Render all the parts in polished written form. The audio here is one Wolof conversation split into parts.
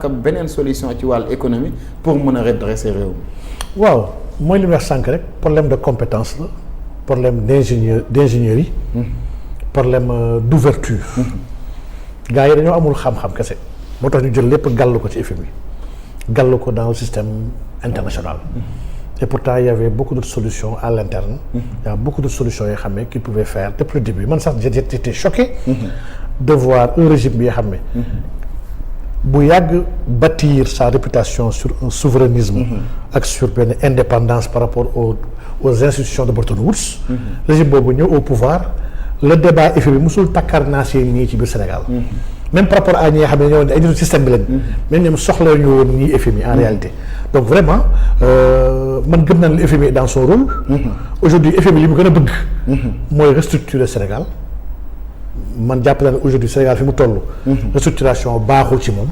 comme beneen solution ci wàllu économie pour mën a redresser réew mi. waaw mooy li ma wax sànq rek problème de compétence la problème d'ingénierie problème d'ouverture gars yi dañoo amul xam-xam kese moo tax ñu jël lépp gàll ko ci FMI gàll ko dans le système international et pourtant il y avait beaucoup d'autres solutions à l'interne il y a beaucoup d'autres solutions yoo xam ne qu'ils pouvaient faire depuis le début man sax j'étais choqué de voir un régime bi nga xam ne bu yàgg bâtir sa réputation sur un souverainisme ak sur benn indépendance par rapport aux institutions de Bretton Woods régime boobu ñëw au pouvoir le débat FMI musul takkarnaasee nii ci biir Sénégal même par rapport à ñi nga xam ne ñoo ay nitu système bi lañ même ñoom soxla ñu woon ñii FMI en réalité donc vraiment man gëm naa ne le FMI est dans son rôle aujourd'hui FMI li mu gën a bëgg mooy restructurer Sénégal man jàpp naa ne aujourd'hui Sénégal fi mu toll restructuration baaxul ci moom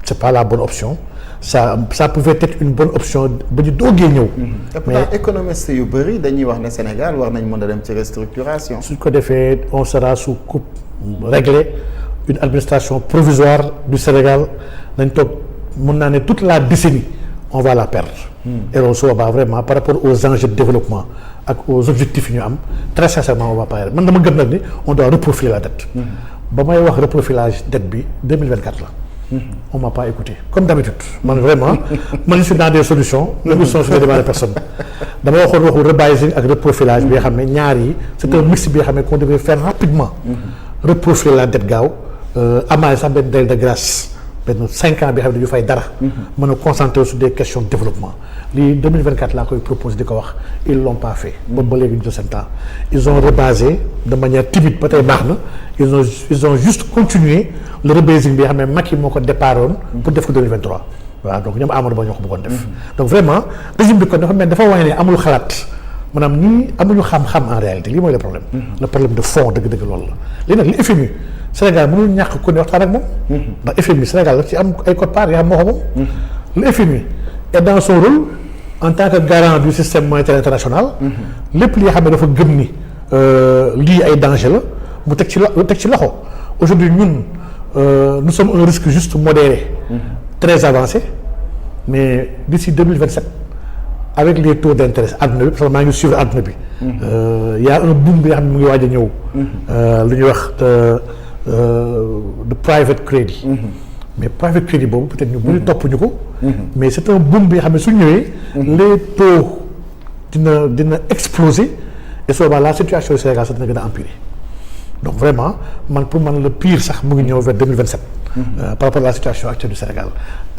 c'est pas la bonne option ça pouvait être une bonne option ba ñu doogee ñëw mais économistes yu bëri dañuy wax ne Sénégal war nañ mën a dem ci restructuration suñ ko defee on sera sous coupe réglée une administration provisoire du Sénégal nañ toog mën naa ne toute la décennie on va la perdre et loolu su boobaa vraiment par rapport aux enjeux de développement ak aux objectifs yi ñu am très sincèrement on va pas man dama gëm nag ni on doit reprofiler la dette ba may wax reprofilage dette bi 2024 la on m'a pas écouté comme d'habitude man vraiment man je suis dans des solutions les solutions sur les demandes de personne dama waxoon waxu rebasing ak reprofilage bi nga xam ne ñaar yi c'est un mix bi nga xam ne qu'on devait faire rapidement reprofiler la dette gaaw amaale sax benn délai de grâce benn 5 ans bi xam ne ñu fay dara mën a concentrer sur des questions de développement lii 2024 laa koy proposé di ko wax ils l'ont pas fait boobu ba léegi ñu jël seen temps ils ont rebasé de manière timide ba tey baax na ils ont juste continué le rebasing bi nga xam ne Macky moo ko départoon pour def ko 2023 waaw donc ñoom Amadou Ba ñoo ko bëggoon def donc vraiment régime bi kon dafa mel dafa wane ne amul xalaat maanaam ñii amuñu xam-xam en réalité lii mooy le problème de fond dëgg-dëgg loolu la léegi nag li FMI Sénégal mënul ñàkk ku ne waxtaan ak moom ndax FMI Sénégal la ci am ay quote-part yoo xam moo ko moom le FMI est dans son rôle en tant que garant du système monétaire international lépp li nga xam ne dafa gëm ni lii ay danger la mu teg ci loxo aujourd'hui ñun nous sommes un risque juste modéré très avancé mais d'ici 2027 avec les taux d'intérêt adduna bi parce que maa ngi suivre adduna bi y a un boom bi nga xam ne mu ngi waaj a ñëw lu ñuy wax de private credit mais private credit boobu peut-être ñu bëri topp ñu ko mais c'est un boom bi nga xam ne su ñëwee les taux dina exploser et souvent la situation du Sénégal sax dina gën a empirer donc vraiment pour man le pire sax mu ngi ñëw vers 2027 par rapport à la situation actuelle du Sénégal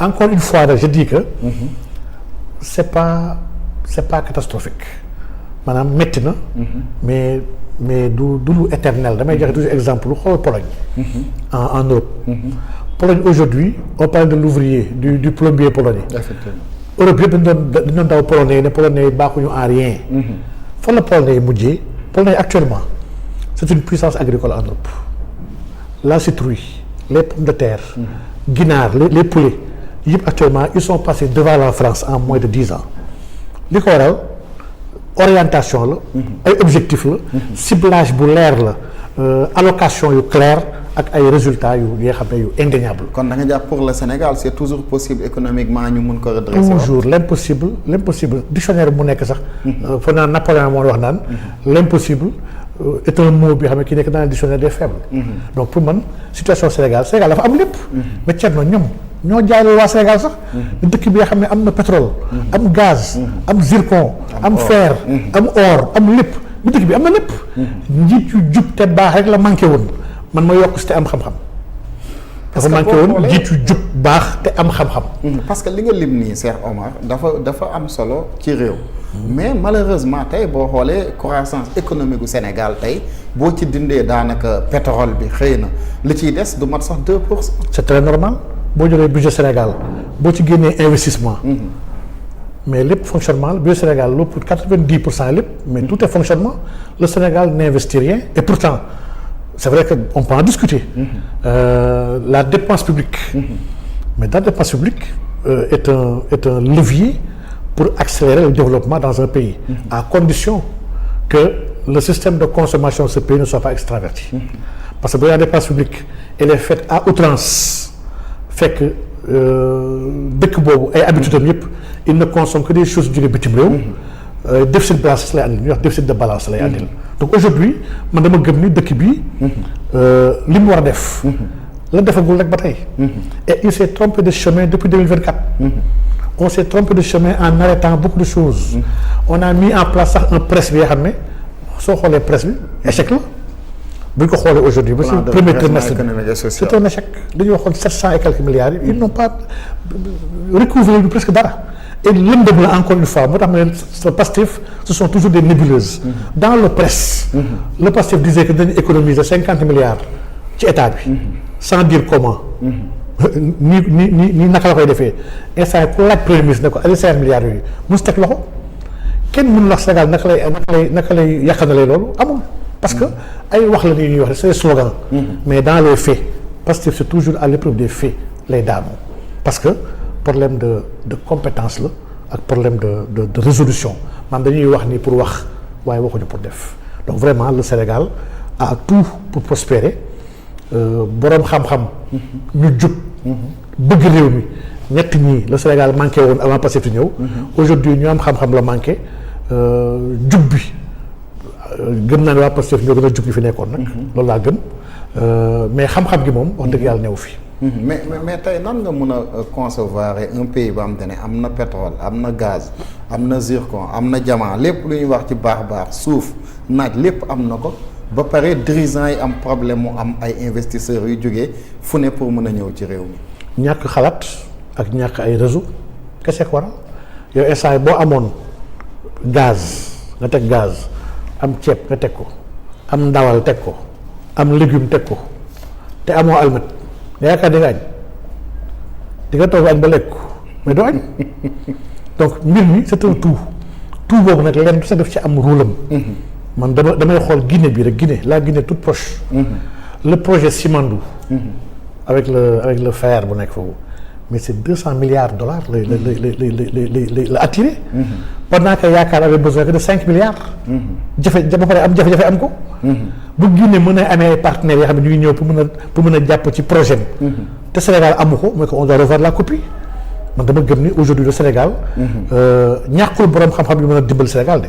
encore une fois je dis que c'est pas catastrophique maanaam métti na mais du lu éternel damay joxe toujours exemple lu xool Pologne en Europe Pologne aujourd'hui on parle de l'ouvrier du plombier polonais Europe yëpp dañ doon daw polonais yi ne polonais yi baaxuñu en rien fan la polonais yi mujjee polonais actuellement c'est une puissance agricole en Europe la citrouille les pommes de terre ginaar les poulets yëpp actuellement ils sont passés devant la France en moins de 10 ans li ko waral orientation la ay objectifs la ciblage bu leer la allocation yu claire ak ay résultats yu nga xam ne yu indéniable. kon da nga jàpp pour le Sénégal c'est toujours possible économiquement ñu mun ko redresser. toujours l'impossible dictionnaire bu nekk sax foog naa Napoléon moo wax naan l'impossible est un mot bi xam ne ki nekk dans le dictionnaire des faibles donc pour man situation Sénégal dafa am lépp mais Thierno ñoo jaay waa Sénégal sax dëkk bi nga xam ne am na pétrole am gaz am zircon am fer am or am lépp bu dëkk bi am na lépp njiit yu jub te baax rek la manqué woon man ma yokk si te am xam-xam dafa manqué woon njiit yu jub baax te am xam-xam parce que li nga lim nii Cheikh Omar dafa am solo ci réew mais malheureusement tey boo xoolee croissance économique gu Sénégal tey boo ci dindee daanaka pétrole bi xëy na li ciy des du mat sax 2%. c'est très normal boo jëlee budget Sénégal boo ci génnee investissement mais lépp fonctionnement budget Sénégal lépp 90% lépp mais tout est fonctionnement le Sénégal n'investit rien et pourtant c'est vrai que on peut en discuter la dépense publique mais la dépense publique est un levier pour accélérer le développement dans un pays à condition que le système de consommation de ce pays ne soit pas extraverti parce que la dépense publique elle est faite à outrance fait que dëkk boobu ay habitudes am yëpp il ne consomme que des choses jóge bitim réew. déficit de balance lay andil ñuy wax déficit de balance lay andil. donc aujourd'hui man dama gëm ni dëkk bi li mu war a def. la defagul rek ba tey. et il s'est trompé de chemin depuis 2024. on s'est trompé de chemin en arrêtant beaucoup de choses. on a mis en place sax un presse bi nga xam ne soo xoolee presse bi échec la bu ñu ko xoolee aujourd'hui ba si premier trimestre c'est un échec dañuy waxoon 700 et quelques milliards ils n'ont pas recouvré du presque dara et lëndëm la encore une fois moo tax ma ne Pastef ce sont toujours des nébuleuses. dans le presse. le Pastef disait que dañu économiser 50 milliards ci état bi. sans dire comment. ni naka la koy defee instant ku laaj premier ministre ne ko ay 5 milliards yooyu mu si teg loxo kenn mënul wax Sénégal naka lay yàqandalee loolu amul parce que ay wax la ñuy wax c'est des slogans. mais dans les faits parce que c'est toujours à l'épreuve des faits lay daanu parce que problème de compétence la ak problème de résolution maanaam dañuy wax ni pour wax waaye waxuñu pour def donc vraiment le Sénégal a tout pour prospérer. boroom xam-xam. ñu jub. bëgg réew mi ñett ñii le Sénégal manqué woon avant Pastef ñëw. aujourd'hui ñu am xam-xam la manqué jub bi gëm naa ne waa Pastef ñoo gën a jub ñu fi nekkoon nag. loolu laa gëm mais xam-xam gi moom wax dëgg yàlla new fi. mais tey nan nga mën a concevoir un pays ba am te ne am na pétrole am na gaz am na zircon am na diamant lépp lu ñuy wax ci baax suuf naaj lépp am na ko. ba pare dirigeants yi am problème mu am ay investisseurs yu jógee fu ne pour mën a ñëw ci réew mi. ñàkk xalaat ak ñàkk ay réseau kese ko waral yow instant boo amoon gaz nga teg gaz am ceeb nga teg ko am ndawal teg ko am légume teg ko te amoo almet nga yaakaar di nga añ di nga toog añ ba lekk ko mais doo añ donc mbir mi c'est un tout boobu nag leen du sa def ci am rôlam. man damay xool Guinée bi rek la Guinée toute proche. le projet Simandou. avec le fer bu nekk foofu mais c'est 200 milliards dollars la attiré. pendant que yaakaar avait besoin que de 5 milliards. ba pare am jafe-jafe am ko. bu Guinée mën a amee ay partenaires yoo xam ne ñu ngi ñëw pour mën a jàpp ci projet bi. te Sénégal amu ko mais que on doit revoir la copie. man dama gëm ni aujourd'hui le Sénégal. ñàkkul borom xam-xam yu mën a dimbali Sénégal de.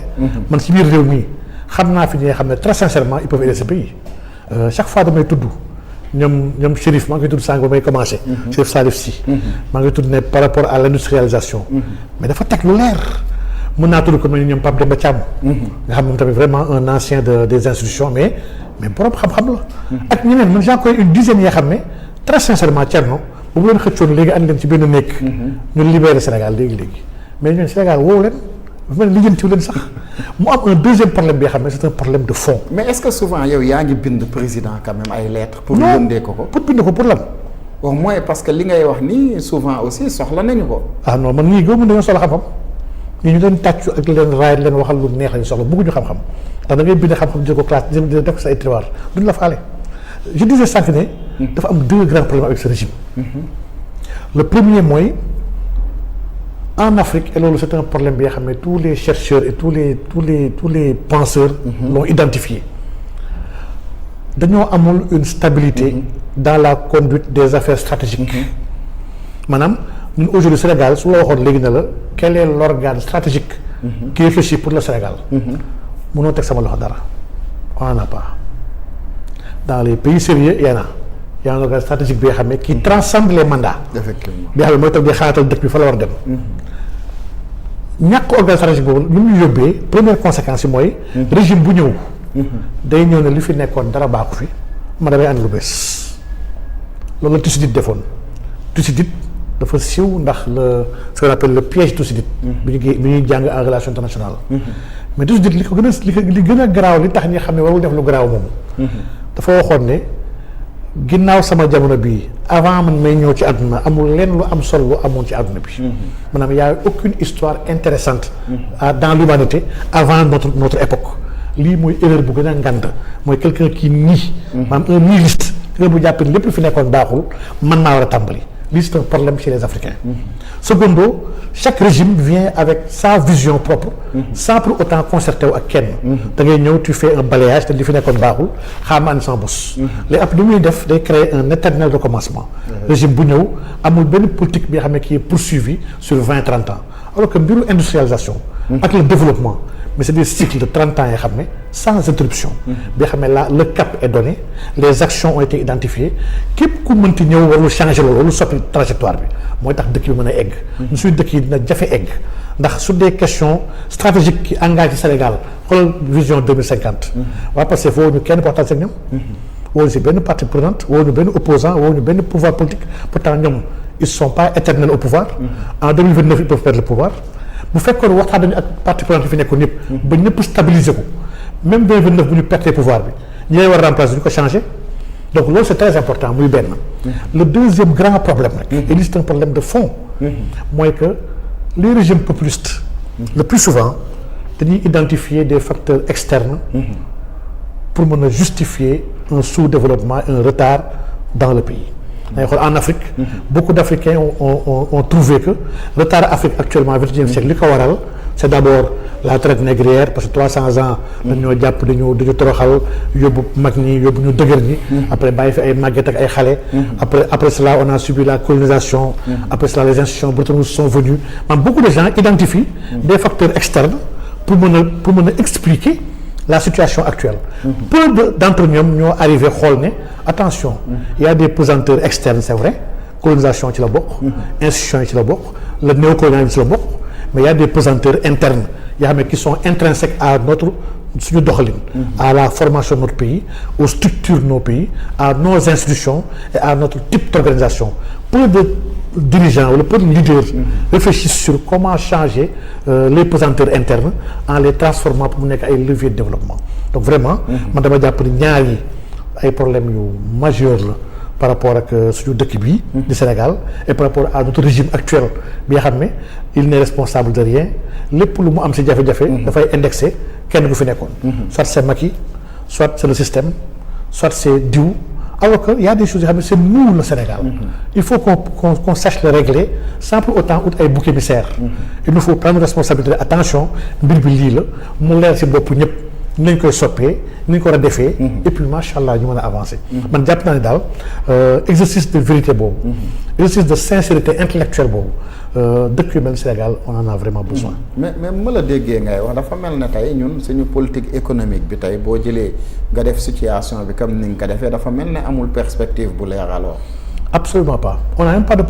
man ci biir réew mi. xam naa fi ñi nga xam ne très sincèrement ils peuvent aider ce pays chaque fois damay tudd ñoom Chérif maa ngi koy tudd sànq ba may commencé. Chérif Salif Sy. maa ngi tudd ne par rapport à l'industrialisation. mais dafa teg lu leer mën naa tudd ko mel ni ñoom Pape Demba Thiam. nga xam ne tamit vraiment un ancien des institutions mais borom xam-xam la. ak ñeneen man j'en connais une dizaine yoo xam ne très sincèrement Thierno bu mu leen xëccoon léegi andi leen ci benn nekk. ñu libéré Sénégal léegi mais ñooñu Sénégal woowu leen. dafa mel ni lijjantiw leen sax mu am un deuxième problème bi nga xam ne c'est un problème de fond. mais est-ce que souvent yow yaa ngi bind président quand même ay lettres. pour yónnee ko pour bind ko pour lan. au moins parce que li ngay wax nii souvent aussi soxla nañu ko. ah non man ñii gëmu dañoo soxla xam-xam ñii ñu leen tàccu ak leen raay leen waxal lu neex lañu soxla bëgguñu xam-xam ndax da ngay bind xam-xam jël ko classe def ko sa ay tiroir duñ la faale. je disais sànq ne. dafa am deux grands problèmes avec ce régime. le premier mooy. en Afrique et loolu c'est un problème bi nga xam ne tous les chercheurs et tous les penseurs l'ont identifié dañoo amul une stabilité dans la conduite des affaires stratégiques maanaam ñun aujourd'hui Sénégal su la waxoon léegi ne la quel est l'organe stratégique qui réfléchit pour le Sénégal mënoo teg sama loxo dara on n'en a pas dans les pays sérieux y a un organe stratégique bi nga xam ne qui transcende les mandats. Effectivement bi nga xam ne mooy toog di xaatal dëkk bi fa la war a dem. ñàkk organe stratégique boobu lu mu yóbbee première conséquence yi mooy. régime bu ñëw. day ñëw ne li fi nekkoon dara baaxu fi ma damay andi lu bees loolu la Thucydide defoon Thucydide dafa siiw ndax ce qu'on appelle le piège Thucydide. bi ñuy jàng en relation internationale. mais Thucydide li gën a garaaw li tax ñi xam ne warul def lu garaaw moom. dafa waxoon ne. ginnaaw sama jamono bii avant man may ñëw ci àdduna amul lenn lu am solo lu amoon ci àdduna bi. maanaam y a aucune histoire intéressante dans l'humanité avant notre époque lii mooy erreur bu gën a ngand mooy quelqu'un qui nie. maanaam un nihiliste. bu jàppee lépp lu fi nekkoon baaxul man maa war a tàmbali lii c'est un problème chez les Africains. Secondo, chaque régime vient avec sa vision propre. Sans pour autant concerter wu ak kenn. da ngay ñëw tu fais un balayage te li fi nekkoon baaxul xaaral ma andi sama bos. léegi après li muy def day créer un éternel recommencement. régime bu ñëw amul benn politique bi nga xam ne qui est poursuivi sur 20-30 ans alors que mbiru industrialisation. ak le développement. mais c'est des cycles de 30 ans yoo xam ne sans interruption. bi nga xam ne là le cap est donné les actions ont été identifiées képp ku mënti ñëw warul changer loolu warul soppi trajectoire bi mooy tax dëkk bi mën a egg. ñu suy dëkk yi dina jafe egg ndax sur des questions stratégiques qui engagent Sénégal xoolal vision 2050. waa parce que foo ñu kenn waxtaan ak ñoom. woo ñu si benn partie prenante woo ñu benn opposant woo ñu benn pouvoir politique pourtant ñoom ils sont pas éternels au pouvoir. En 2029 ils peuvent perdre le pouvoir. bu fekkoon waxtaan nañu ak parti prenante fi nekkoon yëpp. ba ñëpp stabiliser ko même 2029 bu ñu perdre pouvoir bi ñi lay war a remplacer ñu ko changer donc loolu c'est très important muy benn. le deuxième grand problème nag. et c'est un problème de fond. mooy que les régimes populistes. le plus souvent dañuy identifier des facteurs externes. pour mën a justifier un sous-développement un retard dans le pays. dañuy xool en Afrique. beaucoup d'Africains ont trouvé que retard Afrique actuellement 21e siècle li ko waral c'est d'abord la traite négrière parce que 300 ans. dañoo jàpp dañu toroxal yóbbu mag ñi yóbbu ñu dëgër ñi. après bàyyi fi ay màgget ak ay xale. après cela on a subi la colonisation. après cela les institutions britanniques sont venues maanaam beaucoup de gens identifient. des facteurs externes pour mën a expliquer. la situation actuelle. Peu d'entre ñoom ñoo arrivé xool ne attention. il y a des pesanteurs externes c'est vrai colonisation ci la bokk. institution yi ci la bokk le néocolonialisme ci la bokk mais il y a des pesanteurs internes yoo xam ne qui sont intrinsèques à notre suñu doxalin. à la formation de notre pays aux structures de nos pays à nos institutions et à notre type d'organisation. Peu de dirigeants wala peu de leaders réfléchissent sur comment changer les pesanteurs internes en les transformant pour mu nekk ay leviers de développement donc vraiment man dama jàpp ni ñaar yi ay problèmes yu majeurs la par rapport ak suñu dëkk bi du Sénégal et par rapport à notre régime actuel bi nga xam ne il n'est responsable de rien lépp lu mu am ci jafe-jafe dafay indexé kenn ku fi nekkoon soit c'est Macky soit c'est le système soit c'est diw alors que y a des choses yoo xam ne c'est nous le Sénégal. il faut qu'on sache le régler sans pour autant ut ay boucs émissaires. il nous faut prendre responsabilité attention mbir bi lii la mu leer ci bopp ñëpp nañ koy soppee nañ ko war a defee. et puis macha allah ñu mën a avancer. man jàpp naa ne daal exercice de vérité boobu. exercice de sincérité intellectuelle boobu dëkk yu mel Sénégal on en a vraiment besoin. mais ma la déggee ngay wax dafa mel ne tey ñun suñu politique économique bi tey boo jëlee nga def situation bi comme ni nga ko defee dafa mel ne amul perspective bu leer alors. absolument pas on n'a même pas de